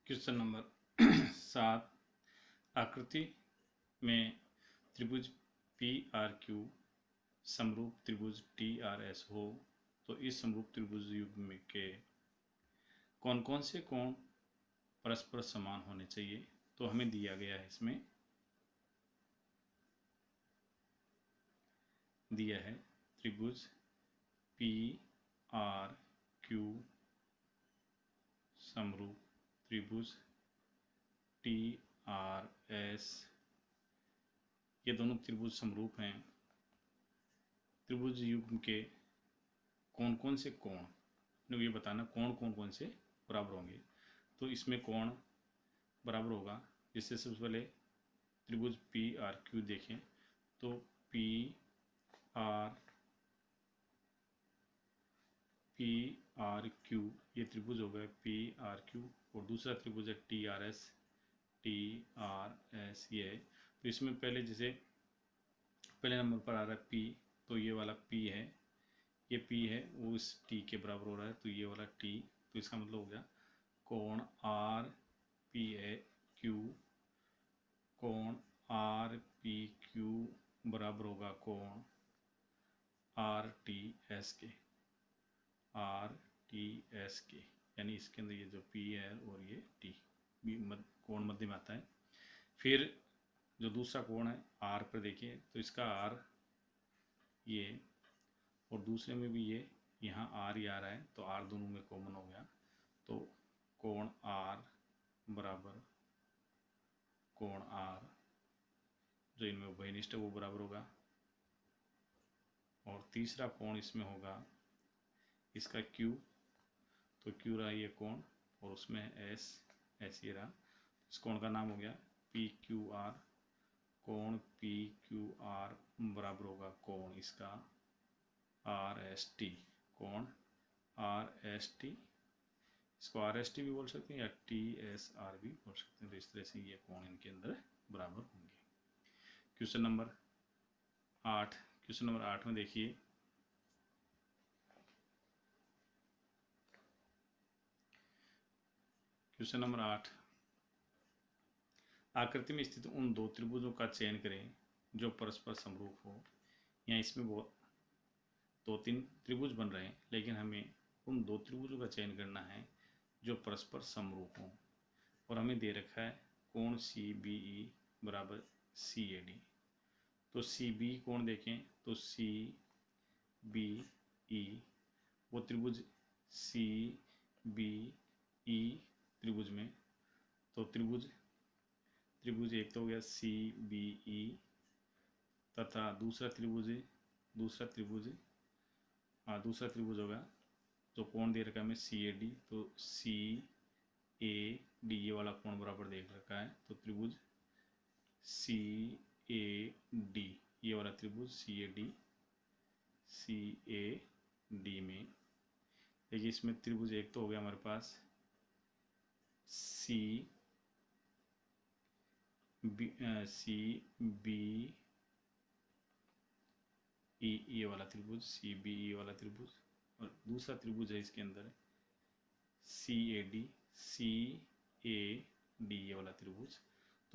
Question number 7। आकृति में त्रिभुज पी आर क्यू समरूप त्रिभुज टी आर एस हो तो इस समरूप त्रिभुज युग्म के कौन कौन से कोण परस्पर समान होने चाहिए। तो हमें दिया गया है, इसमें दिया है त्रिभुज पी आर क्यू समरूप त्रिभुज टी आर एस। ये दोनों त्रिभुज समरूप हैं। त्रिभुज युग्म के कौन कौन से कोण, ये बताना कोण कौन कौन से बराबर होंगे। तो इसमें कोण बराबर होगा, जिससे सबसे पहले त्रिभुज पी आर क्यू देखें तो पी आर क्यू ये त्रिभुज हो गए पी आर क्यू, और दूसरा त्रिभुज है टी आर एस ये है। तो इसमें पहले जैसे पहले नंबर पर आ रहा है पी, तो ये वाला पी है, ये पी है वो इस टी के बराबर हो रहा है, तो ये वाला टी, तो इसका मतलब हो गया कोण आर पी ए क्यू, कोण आर पी क्यू बराबर होगा कोण आर टी एस के, यानी इसके अंदर ये जो पी है और ये टी कोण मध्य में आता है। फिर जो दूसरा कोण है आर पर देखिए, तो इसका आर ये और दूसरे में भी ये यहाँ आर ही आ रहा है, तो आर दोनों में कॉमन हो गया, तो कोण आर बराबर कोण आर जो इनमें उभयनिष्ठ है वो बराबर होगा। और तीसरा कोण इसमें होगा इसका Q, तो Q रहा ये कोण और उसमें S ये रहा, इस कोण का नाम हो गया PQR। कोण PQR बराबर होगा कोण इसका RST, कोण RST, इसको RST भी बोल सकते हैं या TSR भी बोल सकते हैं। तो इस तरह से ये कोण इनके अंदर बराबर होंगे। क्वेश्चन नंबर 8 में देखिए, क्वेश्चन नंबर 8, आकृति में स्थित उन दो त्रिभुजों का चयन करें जो परस्पर समरूप हो। यहाँ इसमें दो तीन त्रिभुज बन रहे हैं, लेकिन हमें उन दो त्रिभुजों का चयन करना है जो परस्पर समरूप हों, और हमें दे रखा है कोण सी बी ई बराबर सी ए डी। तो सी बी कोण देखें तो सी बी ई वो त्रिभुज सी बी ई त्रिभुज में, तो त्रिभुज एक तो हो गया सी बी ई, तथा दूसरा त्रिभुज होगा जो कोण दे रखा है हमें सी ए डी, तो सी ए डी ये वाला कोण बराबर देख रखा है, तो त्रिभुज सी ए डी ये वाला त्रिभुज सी ए डी में देखिए, इसमें त्रिभुज एक तो हो गया हमारे पास सी बी ई ये वाला त्रिभुज सी बी ई वाला त्रिभुज, और दूसरा त्रिभुज है इसके अंदर सी ए डी ये वाला त्रिभुज।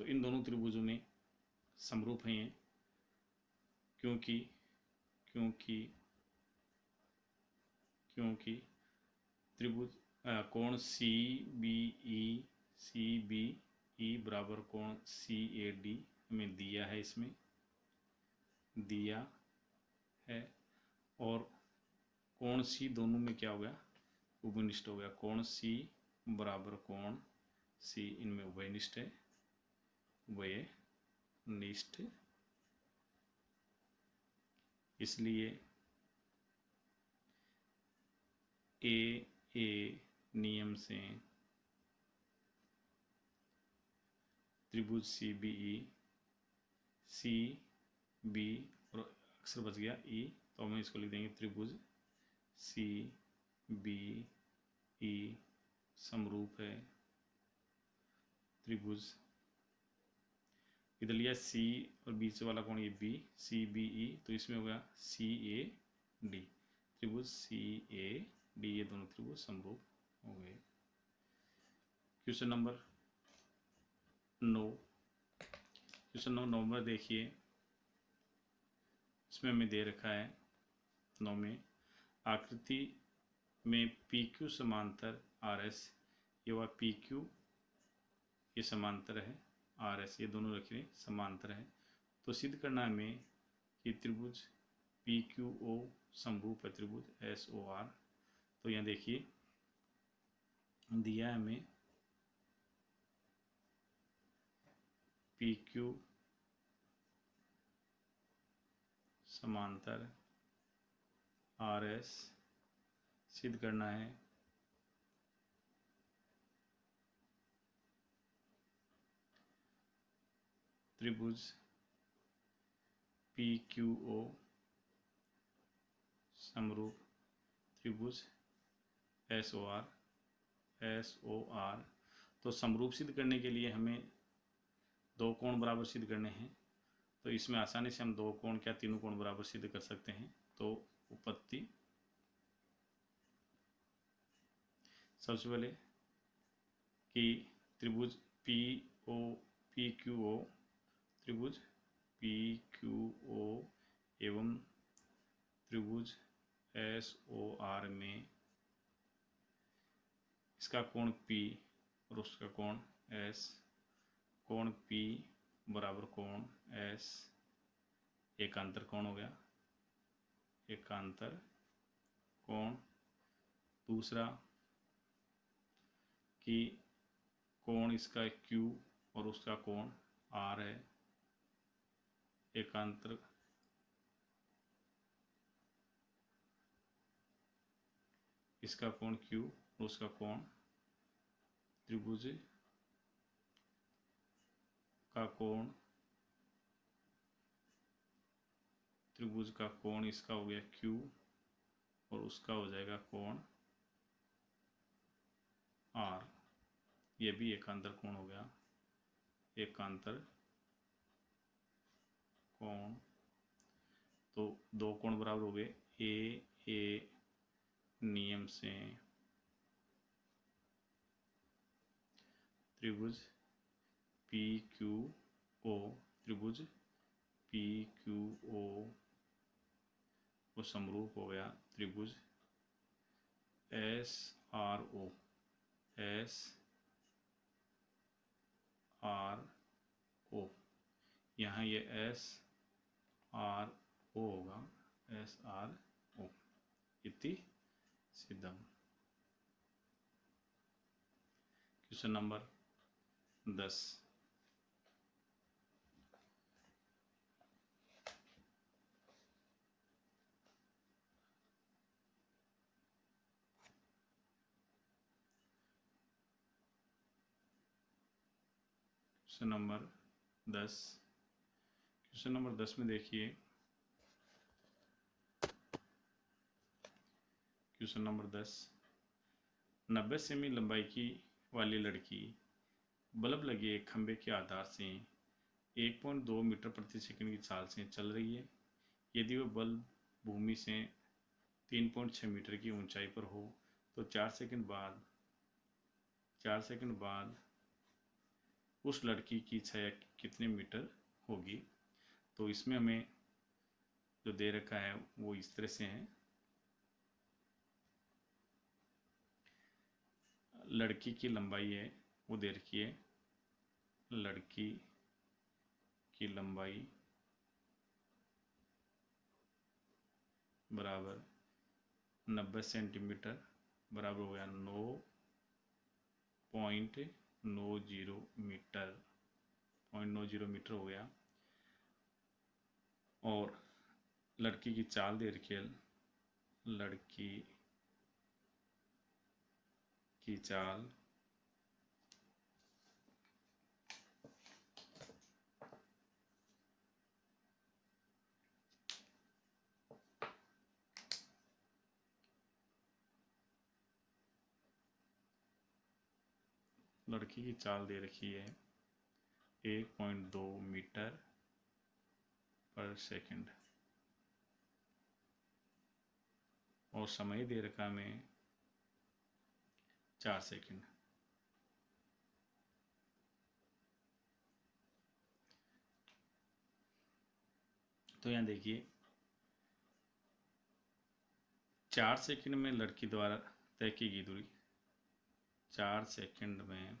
तो इन दोनों त्रिभुजों में समरूप हैं ये, क्योंकि त्रिभुज कोण सी बी ई बराबर कोण सी ए डी हमें दिया है, इसमें दिया है, और कोण सी दोनों में क्या हो गया उभयनिष्ठ हो गया। कोण सी बराबर कोण सी इनमें उभयनिष्ठ है, उभयनिष्ठ, इसलिए ए नियम से त्रिभुज सी बी और अक्षर बच गया ई, तो हम इसको लिख देंगे त्रिभुज सी बी ई समरूप है त्रिभुज, इधर लिया सी और बीच वाला कोण ये बी सी बी ई, तो इसमें हो गया सी ए डी, त्रिभुज सी ए डी ये दोनों त्रिभुज समरूप हो गए। क्वेश्चन नंबर 9, क्वेश्चन नंबर देखिए, इसमें हमें दे रखा है 9 में, आकृति में पी क्यू समांतर आर एस, ये वह पी क्यू ये समांतर है, आर एस ये दोनों रखे समांतर है। तो सिद्ध करना हमें कि त्रिभुज पी क्यू ओ समरूप है त्रिभुज एस ओ आर। तो यहाँ देखिए दिया है हमें पी क्यू समांतर आर एस सिद्ध करना है त्रिभुज पी क्यू ओ समरूप त्रिभुज एस ओ आर। तो समरूप सिद्ध करने के लिए हमें दो कोण बराबर सिद्ध करने हैं। तो इसमें आसानी से हम दो कोण क्या तीनों कोण बराबर सिद्ध कर सकते हैं। तो उपपत्ति सबसे पहले कि त्रिभुज पी क्यू ओ त्रिभुज पी क्यू ओ एवं त्रिभुज एस ओ आर में इसका कोण P और उसका कोण S, कोण P बराबर कोण S एकांतर कोण हो गया, एकांतर कोण। दूसरा कि कोण इसका Q और उसका कोण R है, एकांतर इसका कोण Q और उसका कोण, त्रिभुज का कोण, त्रिभुज का कोण इसका हो गया Q और उसका हो जाएगा कोण R, ये भी एकांतर कोण हो गया, एकांतर कोण। तो दो कोण बराबर हो गए, ए नियम से त्रिभुज पी क्यू ओ, त्रिभुज पी क्यू ओ को समरूप हो गया त्रिभुज S R O, S R O. यहाँ ये एस आर ओ होगा, एस आर ओ इति सिद्धम। Question number 10, question number 10, question number 10 में देखिए, क्वेश्चन नंबर 10, 90 सेमी लंबाई की वाली लड़की बल्ब लगे एक खंभे के आधार से 1.2 मीटर प्रति सेकंड की चाल से चल रही है। यदि वह बल्ब भूमि से 3.6 मीटर की ऊंचाई पर हो तो 4 सेकंड बाद उस लड़की की छाया कितने मीटर होगी। तो इसमें हमें जो दे रखा है वो इस तरह से है, लड़की की लंबाई है वो दे रखी है, लड़की की लंबाई बराबर 90 सेंटीमीटर बराबर हो गया 9.90 मीटर, 0.90 मीटर हो गया। और लड़की की चाल दे रखी है, लड़की की चाल लड़की की चाल दे रखी है 1.2 मीटर पर सेकंड और समय दे रखा में 4 सेकंड। तो यहाँ देखिए 4 सेकंड में लड़की द्वारा तय की गई दूरी, 4 सेकंड में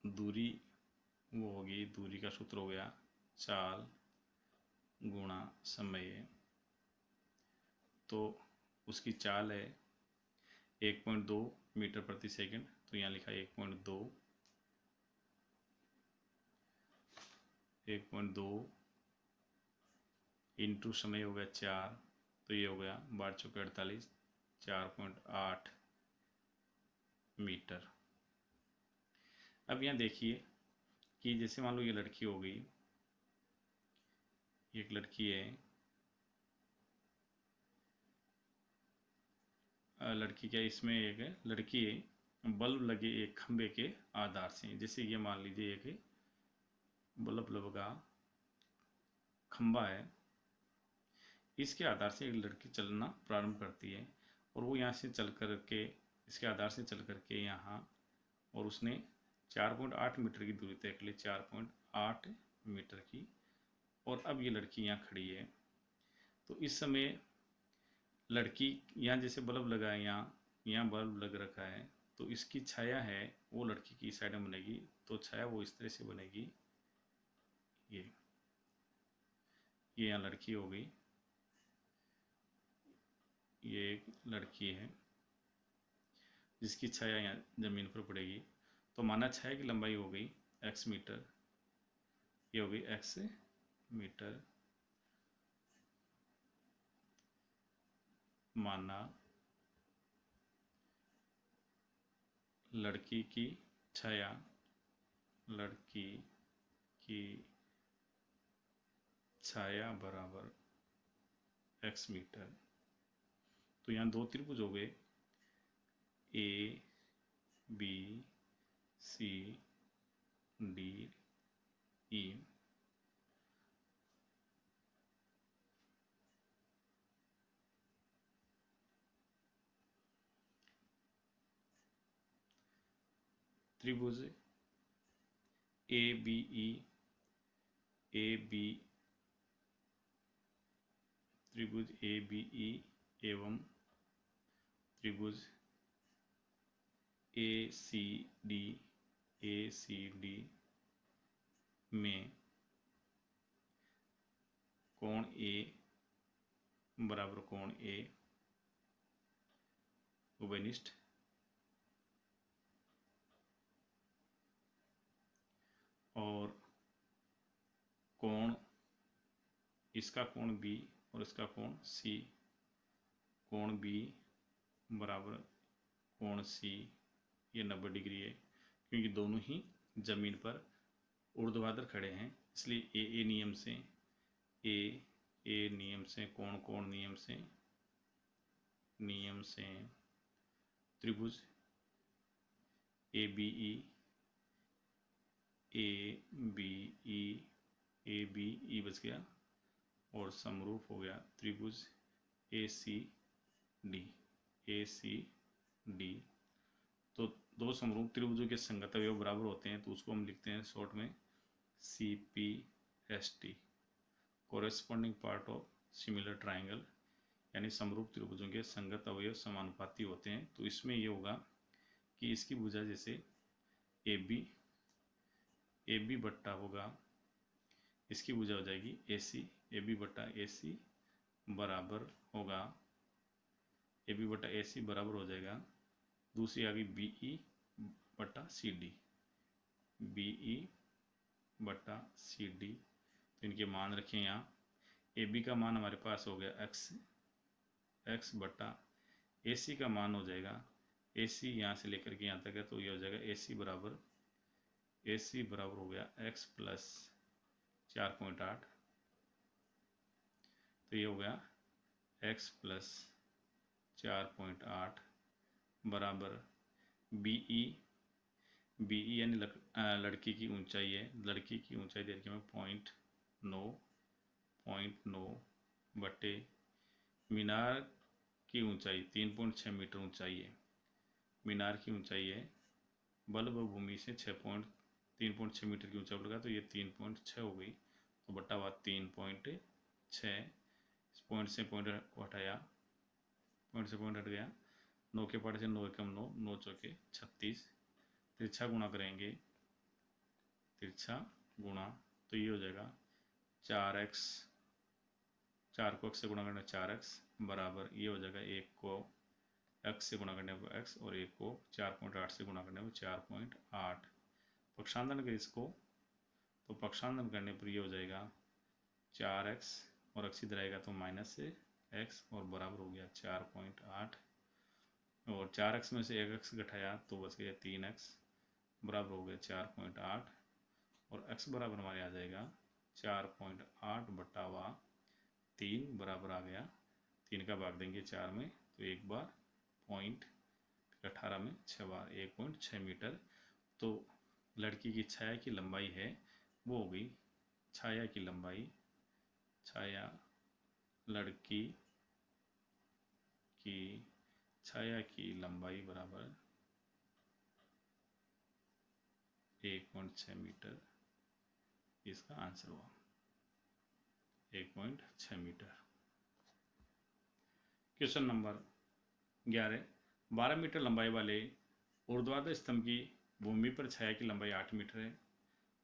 दूरी वो होगी, दूरी का सूत्र हो गया चाल गुणा समय। तो उसकी चाल है 1.2 मीटर प्रति सेकंड, तो यहाँ लिखा 1.2 इंटू समय हो गया 4, तो ये हो गया 12×48 4.8 मीटर। अब यहाँ देखिए कि जैसे मान लो ये लड़की हो गई, एक लड़की है, लड़की क्या इसमें एक है, लड़की है बल्ब लगे एक खंबे के आधार से, जैसे ये मान लीजिए एक बल्ब लगा खंबा है, इसके आधार से एक लड़की चलना प्रारंभ करती है और वो यहाँ से चल कर के, इसके आधार से चल कर के यहाँ, और उसने 4.8 मीटर की दूरी तय कर ली, 4.8 मीटर की। और अब ये लड़की यहाँ खड़ी है, तो इस समय लड़की यहाँ जैसे बल्ब लगा है, यहाँ बल्ब लग रखा है, तो इसकी छाया है वो लड़की की साइड में बनेगी, तो छाया वो इस तरह से बनेगी, ये यहाँ लड़की हो गई, ये एक लड़की है जिसकी छाया यहाँ जमीन पर पड़ेगी। तो माना छाया की लंबाई हो गई x मीटर, ये हो गई x मीटर। माना लड़की की छाया, लड़की की छाया बराबर x मीटर। तो यहाँ दो त्रिभुज हो गए A B C D E। त्रिभुज ABE त्रिभुज ABE एवं त्रिभुज ACD में कोण A बराबर कोण A उभयनिष्ठ, और कोण, इसका कोण B और इसका कोण C, कोण B बराबर कोण C, ये 90 डिग्री है, क्योंकि दोनों ही जमीन पर ऊर्ध्वाधर खड़े हैं, इसलिए ए नियम से, ए नियम से, कोण नियम से त्रिभुज ABE बच गया, और समरूप हो गया त्रिभुज ACD। तो दो समरूप त्रिभुजों के संगत अवयव बराबर होते हैं, तो उसको हम लिखते हैं शॉर्ट में CPST, corresponding part of similar triangle, यानी समरूप त्रिभुजों के संगत अवयव समानुपाती होते हैं। तो इसमें ये होगा कि इसकी भुजा जैसे AB बट्टा होगा, इसकी भुजा हो जाएगी AC, AB बट्टा AC बराबर होगा, AB बट्टा AC बराबर हो जाएगा, दूसरी आ गई BE बट्टा CD, BE बट्टा CD। तो इनके मान रखें यहाँ, AB का मान हमारे पास हो गया x बट्टा AC का मान हो जाएगा, AC यहाँ से लेकर के यहाँ तक है, तो ये हो जाएगा AC बराबर हो गया x प्लस 4.8, तो ये हो गया x प्लस 4.8 बराबर BE यानी लड़की की ऊंचाई है, लड़की की ऊंचाई दे रखी है 0.9 बटे मीनार की ऊंचाई 3.6 मीटर ऊंचाई है, मीनार की ऊंचाई है बल्ब भूमि से 3.6 मीटर की ऊंचाई पर लगा, तो ये 3.6 हो गई, तो बट्टा हुआ 3.6। इस पॉइंट से पॉइंट हटाया, पॉइंट से पॉइंट हट गया, 9 के पार्ट से 9 एकम 9, 9 चौके 36। तिरछा गुणा करेंगे, तिरछा गुणा, तो ये हो जाएगा 4x, 4 को x से गुणा करने 4x बराबर, ये हो जाएगा 1 को x से गुणा करने पर x और 1 को 4.8 से गुणा करने पर 4.8। पक्षांतरण करें इसको, तो पक्षांतरण करने पर ये हो जाएगा 4x और x इधर आएगा तो माइनस से x और बराबर हो गया 4.8, और 4x में से 1x घटाया तो बच गया 3x बराबर हो गया 4.8, और x बराबर हमारे आ जाएगा 4.8 बटा हुआ 3 बराबर आ गया 3 का भाग देंगे 4 में, तो एक बार पॉइंट, 18 में 6 बार 1.6 मीटर। तो लड़की की छाया की लंबाई है वो हो गई, छाया की लंबाई, छाया, लड़की की छाया की लंबाई बराबर 1.6 मीटर, इसका आंसर हुआ 1.6 मीटर। क्वेश्चन नंबर 11, 12 मीटर लंबाई वाले ऊर्ध्वाधर स्तंभ की भूमि पर छाया की लंबाई 8 मीटर है।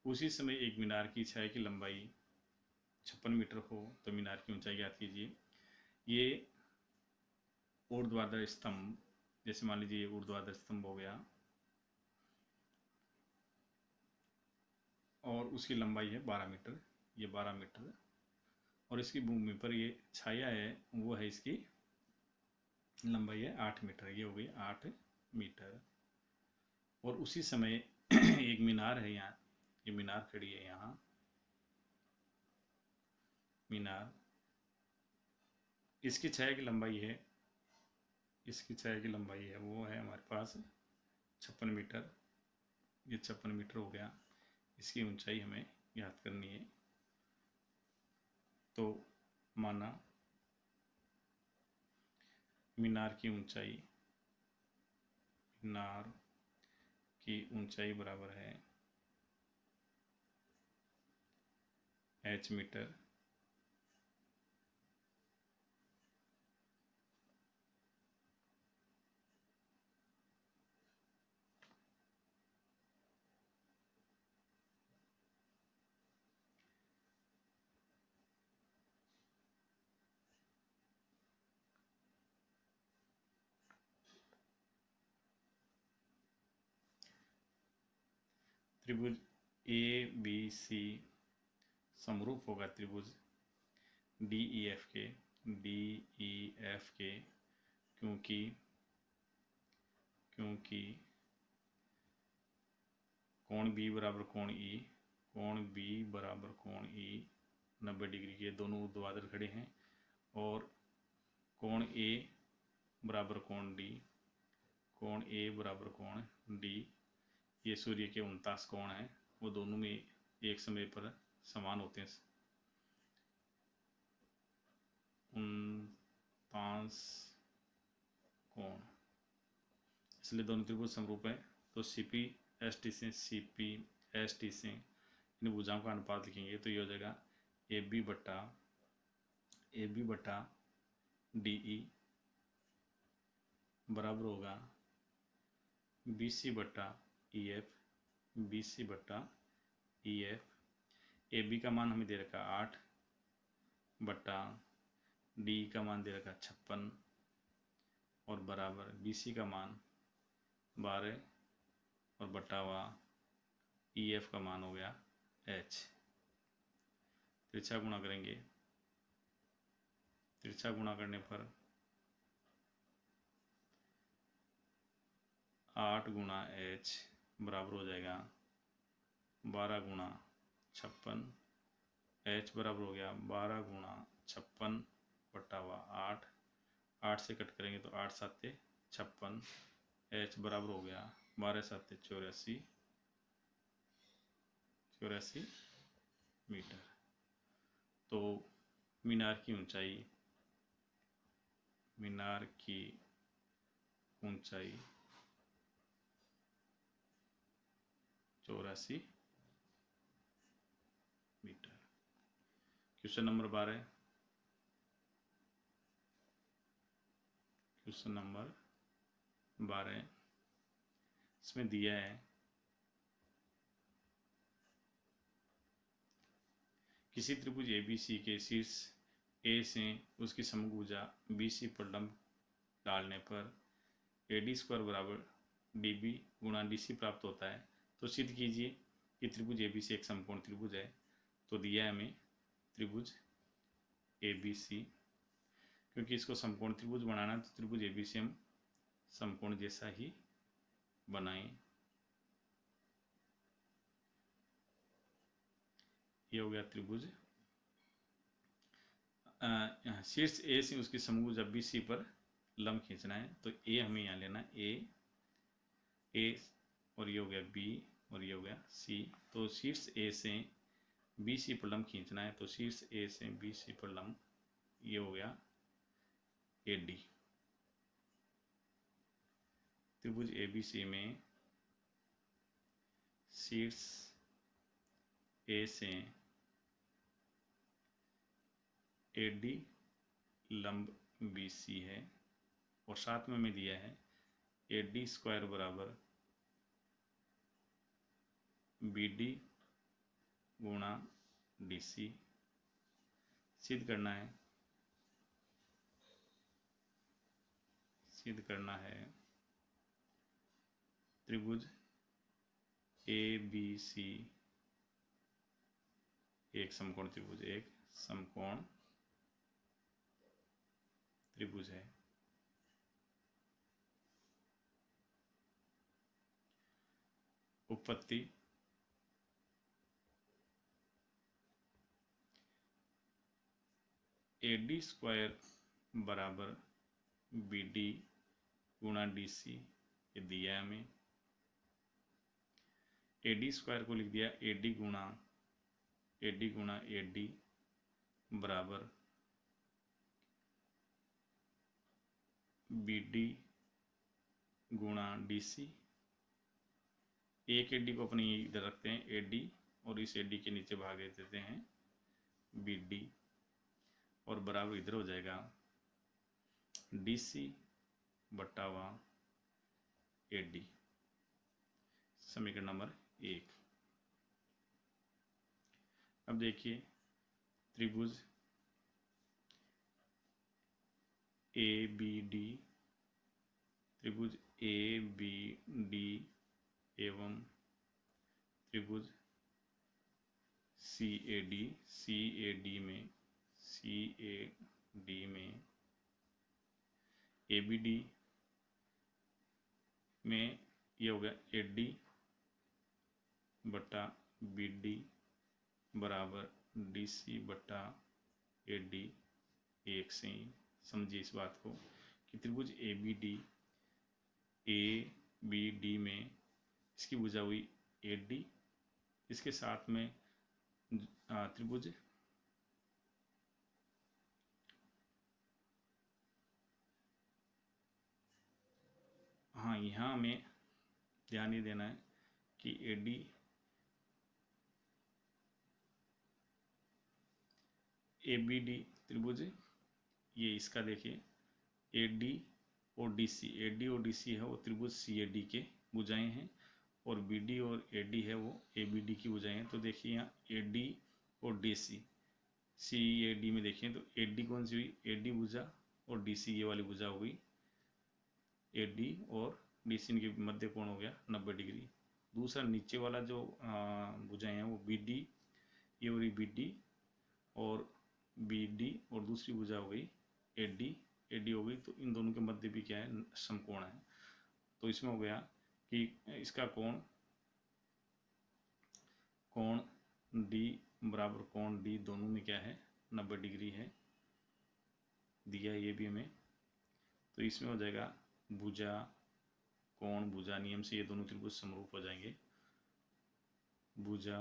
उसी समय एक मीनार की छाया की लंबाई 56 मीटर हो तो मीनार की ऊंचाई ज्ञात कीजिए। ये ऊर्ध्वाधर स्तंभ, जैसे मान लीजिए ऊर्ध्वाधर स्तंभ हो गया और उसकी लंबाई है 12 मीटर, ये 12 मीटर, और इसकी भूमि पर ये छाया है वो है, इसकी लंबाई है 8 मीटर, ये हो गई 8 मीटर। और उसी समय एक मीनार है यहाँ, ये मीनार खड़ी है यहाँ, मीनार, इसकी छाया की लंबाई है, इसकी छाया की लंबाई है वो है हमारे पास 56 मीटर, ये 56 मीटर हो गया। इसकी ऊंचाई हमें ज्ञात करनी है, तो माना मीनार की ऊंचाई, मीनार की ऊंचाई बराबर है h मीटर, त्रिभुज ABC समरूप होगा त्रिभुज DEF के, DEF के, क्योंकि कोण B बराबर कोण E, कोण B बराबर कोण E 90 डिग्री के दोनों ऊर्ध्वाधर खड़े हैं, और कोण A बराबर कोण D, कोण A बराबर कोण D, ये सूर्य के 49 कोण हैं, वो दोनों में एक समय पर समान होते हैं, 49 कोण, इसलिए दोनों त्रिभुज समरूप है। तो CPST से इन भुजाओं का अनुपात लिखेंगे तो ये हो जाएगा AB बटा DE बराबर होगा BC बटा EF। AB का मान हमें दे रखा 8 बटा DE का मान दे रखा 56 और बराबर BC का मान 12 और बटा हुआ EF का मान हो गया H। तिरछा गुणा करेंगे, तिरछा गुणा करने पर 8 गुणा H बराबर हो जाएगा 12 गुणा 56, H बराबर हो गया 12 गुणा 56 बटा हुआ 8, 8 से कट करेंगे तो 8 7 56, H बराबर हो गया 12 7 84 मीटर। तो मीनार की ऊंचाई 84 metre. Question number 12, question number 12 इसमें दिया है किसी त्रिभुज ABC के शीर्ष A से उसकी समभुजा BC पर लंब डालने पर AD² बराबर DB गुणा DC प्राप्त होता है। तो सिद्ध कीजिए कि त्रिभुज ABC एक समकोण त्रिभुज है। तो दिया है हमें त्रिभुज ABC, क्योंकि इसको समकोण त्रिभुज बनाना है तो त्रिभुज ABC हम समकोण जैसा ही बनाएं। ये हो गया त्रिभुज। शीर्ष A से उसकी समभुजा BC पर लंब खींचना है। तो A हमें यहाँ लेना है, A और ये हो गया B और ये हो गया C। तो शीर्ष A से BC पर लंब खींचना है। तो शीर्ष A से BC पर लंब ये हो गया AD। त्रिभुज ABC में शीर्ष A से AD लंब BC है और साथ में हमें दिया है AD² बराबर BD गुणा DC। सिद्ध करना है, त्रिभुज ABC एक समकोण त्रिभुज है। उत्पत्ति AD² बराबर BD गुणा DC ये दिया है हमें। AD² को लिख दिया AD गुणा AD बराबर BD गुणा DC। एक AD को अपने इधर रखते हैं AD और इस AD के नीचे भाग देते हैं BD और बराबर इधर हो जाएगा DC बटा AD। समीकरण नंबर 1। अब देखिए त्रिभुज ABD एवं त्रिभुज CAD में ABD में ये हो गया AD बटा BD बराबर DC बटा AD। एक से ही समझिए इस बात को कि त्रिभुज ABD में इसकी भुजा हुई AD, इसके साथ में त्रिभुज यहाँ हमें ध्यान ये देना है कि ABD त्रिभुज ये इसका देखिए AD और DC है वो त्रिभुज CAD के भुजाएं हैं और BD और AD है वो ABD की भुजाएं हैं। तो देखिए यहाँ AD और DC CAD में देखिए तो AD कौन सी हुई AD भुजा और DC ये वाली भुजा हुई AD और DC इनके मध्य कोण हो गया 90 डिग्री। दूसरा नीचे वाला जो भुजाएं हैं वो BD ये हो रही BD और BD और दूसरी भुजा हो गई AD हो गई। तो इन दोनों के मध्य भी क्या है समकोण है। तो इसमें हो गया कि इसका कोण D बराबर कोण D दोनों में क्या है 90 डिग्री है, दिया ये भी हमें। तो इसमें हो जाएगा भुजा कोण भुजा नियम से ये दोनों त्रिभुज समरूप हो जाएंगे। भुजा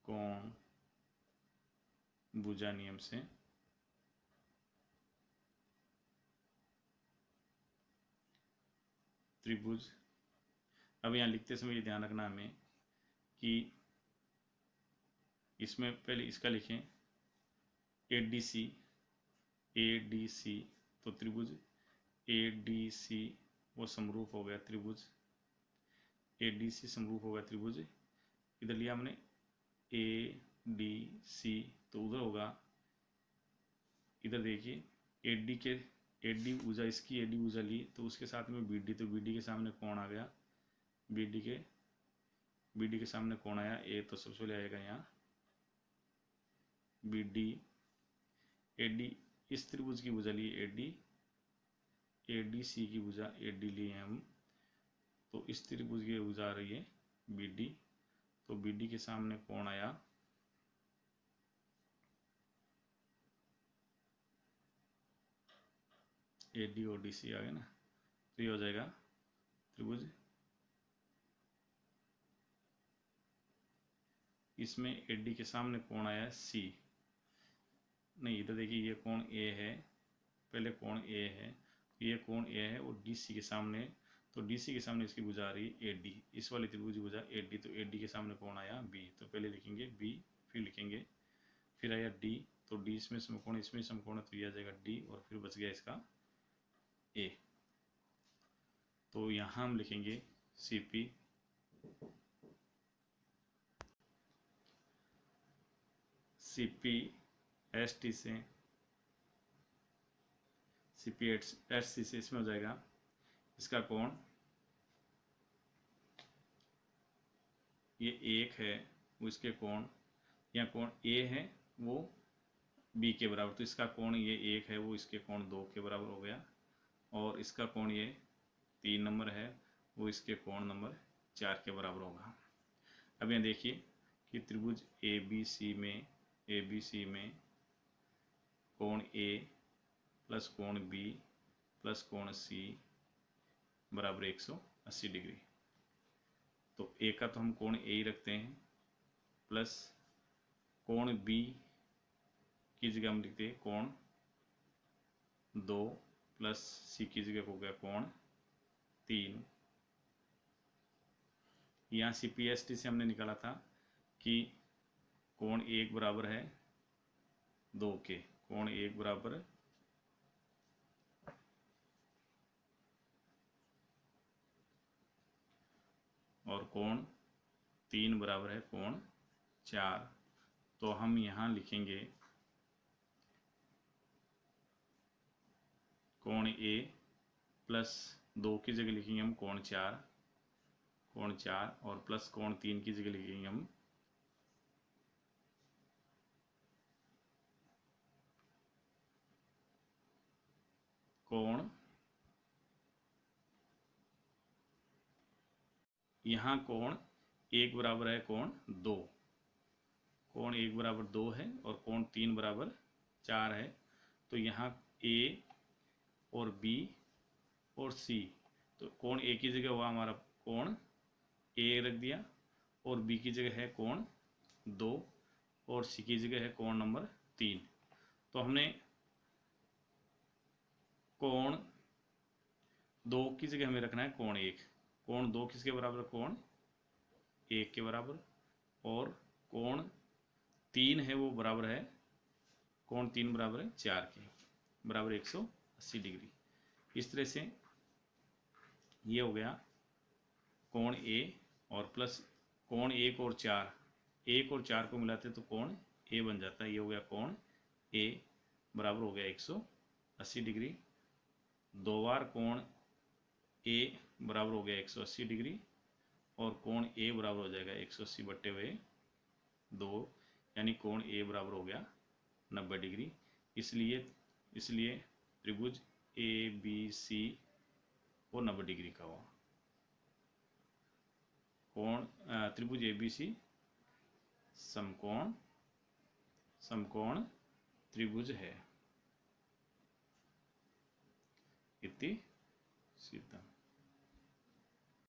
कोण भुजा नियम से त्रिभुज अब यहाँ लिखते समय ये ध्यान रखना हमें कि इसमें पहले इसका लिखें ADC, ADC, तो त्रिभुज ADC वो समरूप हो गया त्रिभुज ADC, समरूप हो गया त्रिभुज। इधर लिया हमने ADC, तो उधर होगा, इधर देखिए AD भुजा, इसकी AD भुजा ली तो उसके साथ में BD, तो BD के सामने कौन आ गया, BD के सामने कौन आया A, तो सबसे पहले आएगा यहाँ BD। AD इस त्रिभुज की भुजा ली ADC की भुजा AD लिए हम, तो इस त्रिभुज की भुजा आ रही है BD, तो BD के सामने कौन आया AD और DC आ गया ना, तो ये हो जाएगा त्रिभुज। इसमें AD के सामने कौन आया है C, नहीं इधर देखिए ये कोण A है, पहले कोण A है, ये कोण A है और DC के सामने, तो DC के सामने इसकी भुजा आ रही है AD, इस वाली त्रिभुज की भुजा AD, तो AD के सामने कौन आया B, तो पहले लिखेंगे B, फिर लिखेंगे, फिर आया D, तो D इसमें समकोण, इसमें समकोण है, तो ये आ जाएगा D, और फिर बच गया इसका A। तो यहाँ हम लिखेंगे CP ST से CPST से इसमें हो जाएगा इसका कोण, ये 1 है वो इसके कोण, यहाँ कोण A है वो B के बराबर, तो इसका कोण ये 1 है वो इसके कोण 2 के बराबर हो गया, और इसका कोण ये 3 नंबर है वो इसके कोण नंबर 4 के बराबर होगा। अब यहाँ देखिए कि त्रिभुज ABC में कोण A प्लस कोण B प्लस कोण C बराबर 180 डिग्री, तो A का तो हम कोण A ही रखते हैं, प्लस कोण B की जगह हम लिखते हैं कोण 2 प्लस C की जगह हो गया कोण 3। यहाँ CPST से हमने निकाला था कि कोण 1 बराबर है 2 के, कोण 1 बराबर और कोण 3 बराबर है कोण 4, तो हम यहाँ लिखेंगे कोण A प्लस 2 की जगह लिखेंगे हम कोण 4, और प्लस कोण 3 की जगह लिखेंगे हम कोण, यहाँ कोण 1 बराबर है कोण 2, कोण 1 बराबर 2 है और कोण 3 बराबर 4 है, तो यहाँ A और B और C, तो कोण A की जगह हुआ हमारा कोण A रख दिया, और B की जगह है कोण 2 और C की जगह है कोण नंबर 3, तो हमने कोण 2 की जगह हमें रखना है कोण 1, कोण 2 किसके बराबर, कोण 1 के बराबर, और कोण 3 है वो बराबर है, कोण 3 बराबर है 4 के, बराबर 180 डिग्री। इस तरह से ये हो गया कोण A और प्लस कोण 1 और 4, 1 और 4 को मिलाते तो कोण A बन जाता है, ये हो गया कोण A बराबर हो गया 180 डिग्री। 2 बार कोण A बराबर हो गया 180 डिग्री, और कोण A बराबर हो जाएगा 180 बट्टे हुए 2, यानी कोण A बराबर हो गया 90 डिग्री। इसलिए त्रिभुज ABC वो 90 डिग्री का हुआ। कोण त्रिभुज ABC समकोण त्रिभुज है। इति सिद्धम।